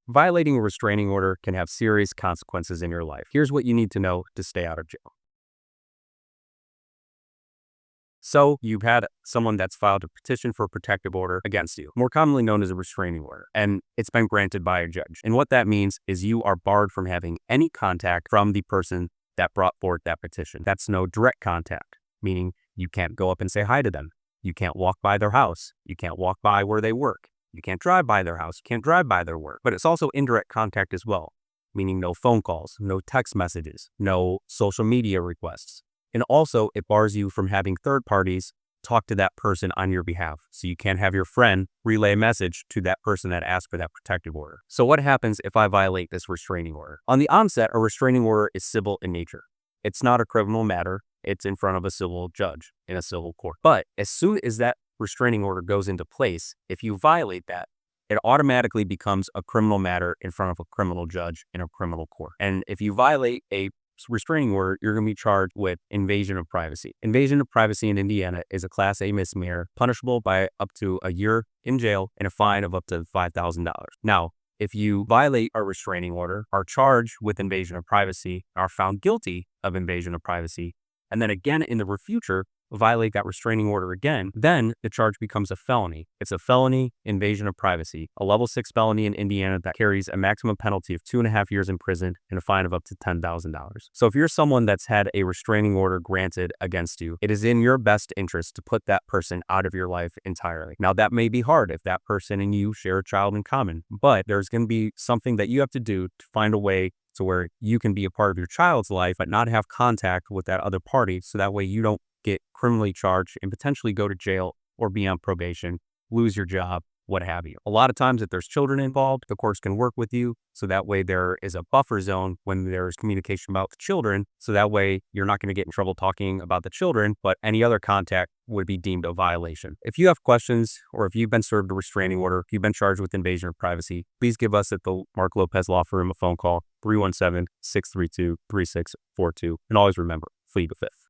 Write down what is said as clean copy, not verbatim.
Violating a restraining order can have serious consequences in your life. Here's what you need to know to stay out of jail. So, you've had someone that's filed a petition for a protective order against you, more commonly known as a restraining order, and it's been granted by a judge. And what that means is you are barred from having any contact from the person that brought forth that petition. That's no direct contact, meaning you can't go up and say hi to them. You can't walk by their house. You can't walk by where they work. You can't drive by their house. You can't drive by their work. But it's also indirect contact as well, meaning no phone calls, no text messages, no social media requests. And also, it bars you from having third parties talk to that person on your behalf. So you can't have your friend relay a message to that person that asked for that protective order. So what happens if I violate this restraining order? On the onset, a restraining order is civil in nature. It's not a criminal matter. It's in front of a civil judge in a civil court. But as soon as that restraining order goes into place, if you violate that, it automatically becomes a criminal matter in front of a criminal judge in a criminal court. And if you violate a restraining order, you're going to be charged with invasion of privacy. Invasion of privacy in Indiana is a Class A misdemeanor, punishable by up to a year in jail and a fine of up to $5,000. Now, if you violate a restraining order, are charged with invasion of privacy, are found guilty of invasion of privacy, and then again in the future violate that restraining order again, then the charge becomes a felony. It's a felony invasion of privacy, a level 6 felony in Indiana that carries a maximum penalty of 2.5 years in prison and a fine of up to $10,000. So if you're someone that's had a restraining order granted against you, it is in your best interest to put that person out of your life entirely. Now, that may be hard if that person and you share a child in common, but there's going to be something that you have to do to find a way to where you can be a part of your child's life, but not have contact with that other party. So that way you don't get criminally charged and potentially go to jail or be on probation, lose your job, what have you. A lot of times if there's children involved, the courts can work with you. So that way there is a buffer zone when there's communication about the children. So that way you're not going to get in trouble talking about the children, but any other contact would be deemed a violation. If you have questions or if you've been served a restraining order, if you've been charged with invasion of privacy, please give us at the Marc Lopez Law Firm a phone call, 317-632-3642. And always remember, plead the fifth.